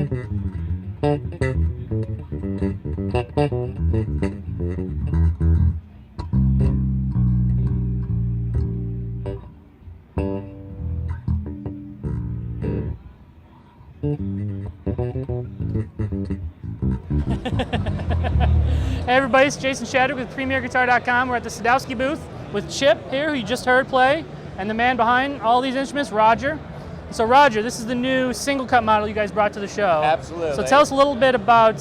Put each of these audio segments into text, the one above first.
Hey everybody, it's Jason Shadwick with PremierGuitar.com. We're at the Sadowsky booth with Chip here, who you just heard play, and the man behind all these instruments, Roger. So Roger, this is the new single cut model you guys brought to the show. Absolutely. So tell us a little bit about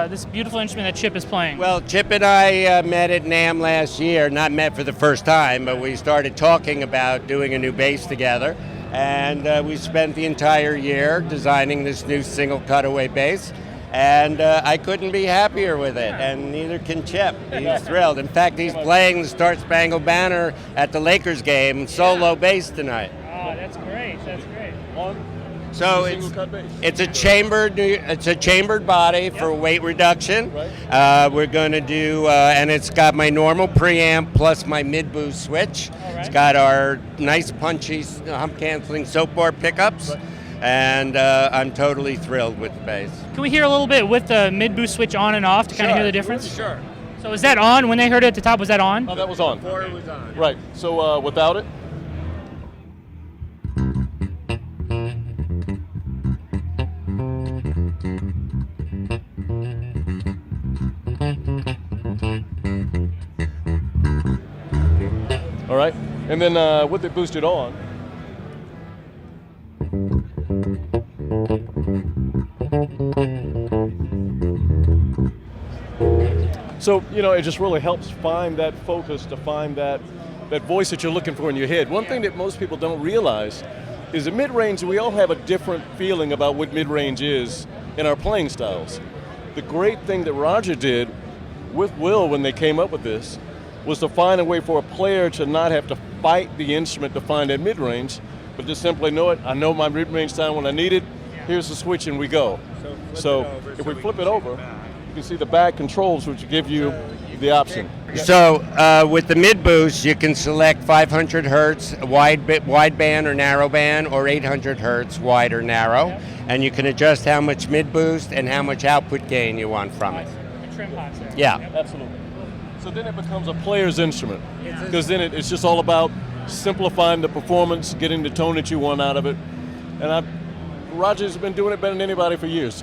this beautiful instrument that Chip is playing. Well, Chip and I met at NAMM last year, not met for the first time, but we started talking about doing a new bass together. And we spent the entire year designing this new single cutaway bass. And I couldn't be happier with it, and neither can Chip. He's thrilled. In fact, he's playing the Star Spangled Banner at the Lakers game, solo bass tonight. Oh, that's great. That's great. So it's a chambered body for weight reduction. Right. We're going to do, and it's got my normal preamp plus my mid boost switch. Right. It's got our nice punchy hump canceling soap bar pickups. Right. And I'm totally thrilled with the bass. Can we hear a little bit with the mid-boost switch on and off to kind of hear the difference? Sure. So is that on? When they heard it at the top, was that on? Oh, that was on. Before it was on. Right. So without it? All right. And then with it boosted on, so, you know, it just really helps find that focus, to find that voice that you're looking for in your head. One thing that most people don't realize is that mid-range, we all have a different feeling about what mid-range is in our playing styles. The great thing that Roger did with Will when they came up with this was to find a way for a player to not have to fight the instrument to find that mid-range, but just simply know it. I know my mid-range sound when I need it. Here's the switch and we go. So if we flip it over, you can see the back controls, which give you the option. So with the mid boost, you can select 500 hertz wide band or narrow band, or 800 hertz wide or narrow, and you can adjust how much mid boost and how much output gain you want from it. The trim pots there. Yeah, absolutely. So then it becomes a player's instrument, because then it's just all about simplifying the performance, getting the tone that you want out of it, and Roger's been doing it better than anybody for years.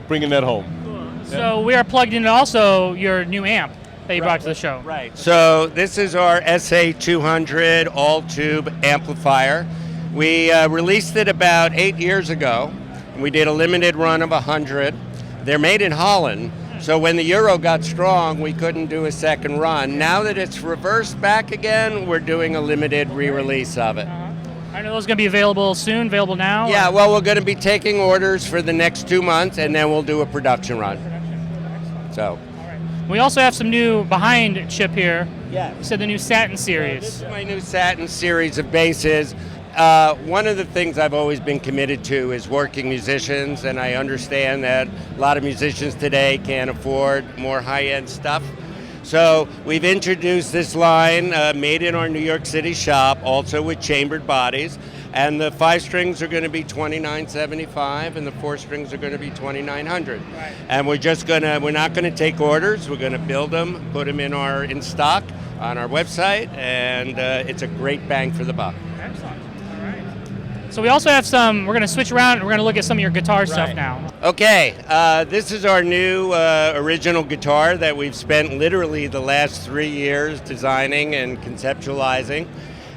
Bringing that home. Cool. So we are plugged into also your new amp that you brought to the show. Right. So this is our SA200 all-tube amplifier. We released it about 8 years ago. We did a limited run of 100. They're made in Holland. So when the euro got strong, we couldn't do a second run. Now that it's reversed back again, we're doing a limited re-release of it. I know those are going to be available soon, available now? Yeah, well, we're going to be taking orders for the next 2 months, and then we'll do a production run. So. All right. We also have some new behind Chip here. Yeah. You said the new Satin series. This is my new Satin series of basses. One of the things I've always been committed to is working musicians, and I understand that a lot of musicians today can't afford more high-end stuff. So we've introduced this line made in our New York City shop, also with chambered bodies, and the 5 strings are going to be $29.75, and the 4 strings are going to be $2,900. Right. And we're not going to take orders. We're going to build them, put them in stock on our website, and it's a great bang for the buck. Excellent. All right. So we also have we're going to switch around and we're going to look at some of your guitar stuff now. Okay, this is our new original guitar that we've spent literally the last 3 years designing and conceptualizing.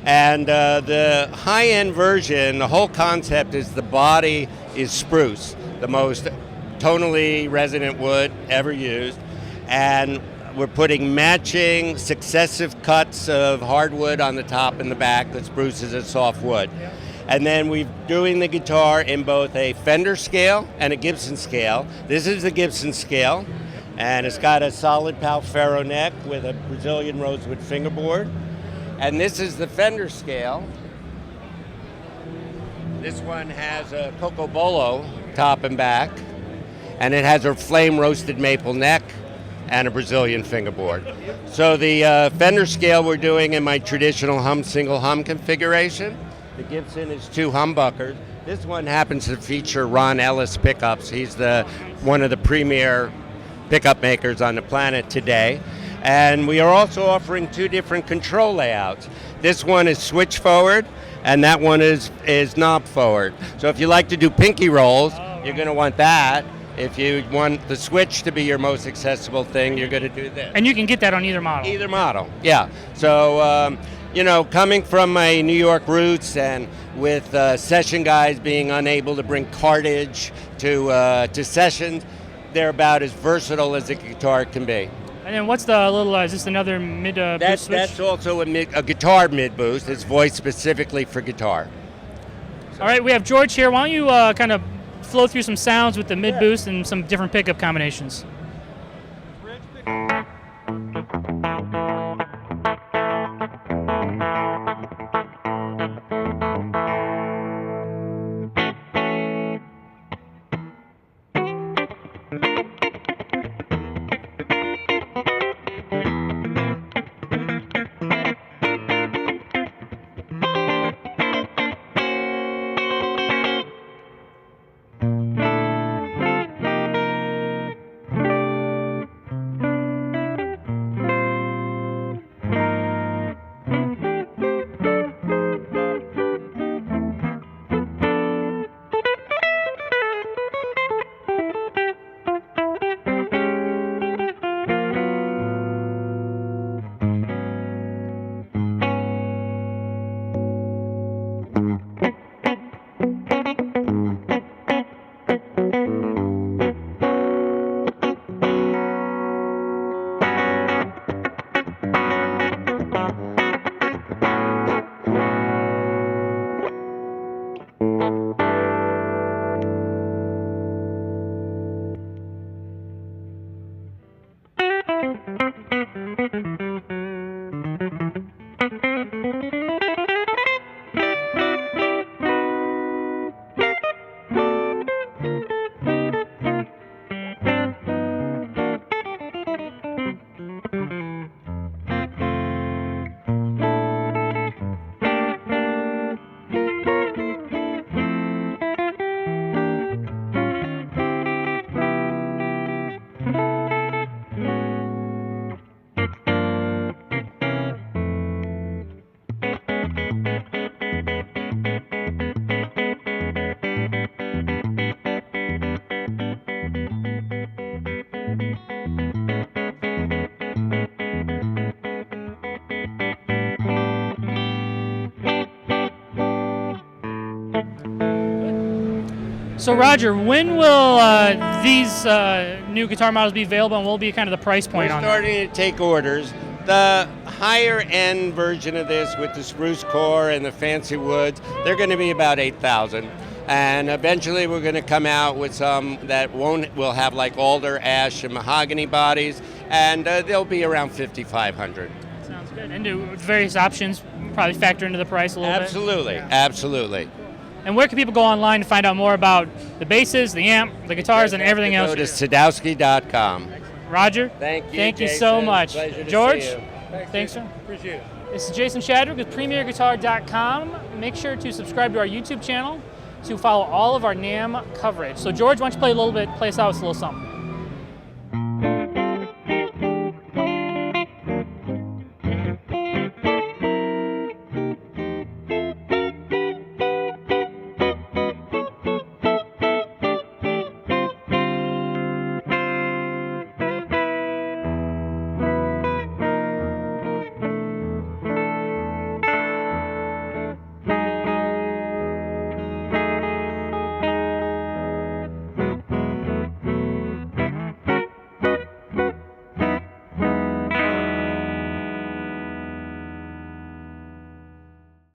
And the high-end version, the whole concept is the body is spruce, the most tonally resonant wood ever used. And we're putting matching successive cuts of hardwood on the top and the back. The spruce is a soft wood. Yeah. And then we're doing the guitar in both a Fender scale and a Gibson scale. This is the Gibson scale, and it's got a solid Palfero neck with a Brazilian rosewood fingerboard. And this is the Fender scale. This one has a Cocobolo top and back, and it has a flame roasted maple neck and a Brazilian fingerboard. So the Fender scale we're doing in my traditional single hum configuration. The Gibson is 2 humbuckers. This one happens to feature Ron Ellis pickups. He's one of the premier pickup makers on the planet today. And we are also offering 2 different control layouts. This one is switch forward, and that one is knob forward. So if you like to do pinky rolls, you're going to want that. If you want the switch to be your most accessible thing, you're going to do this. And you can get that on either model. Either model, yeah. So, coming from my New York roots and with session guys being unable to bring cartage to sessions, they're about as versatile as a guitar can be. And then what's the little, is this another mid boost switch? That's also a guitar mid boost. It's voiced specifically for guitar. All right, we have George here. Why don't you kind of flow through some sounds with the mid boost and some different pickup combinations? So Roger, when will these new guitar models be available, and what will be kind of the price point on them? We're starting to take orders. The higher end version of this with the spruce core and the fancy woods, they're going to be about $8,000. And eventually we're going to come out with some that will have like alder, ash, and mahogany bodies, and they'll be around $5,500. Sounds good. And do various options probably factor into the price a little bit? Absolutely, Yeah. absolutely. And where can people go online to find out more about the basses, the amp, the guitars, and everything else? Go to Sadowsky.com. Roger, Thank you. Thank you Jason. so much. Pleasure to George, see you. thanks, sir. Appreciate it. This is Jason Shadrick with PremierGuitar.com. Make sure to subscribe to our YouTube channel to follow all of our NAMM coverage. So George, why don't you play us out with a little something?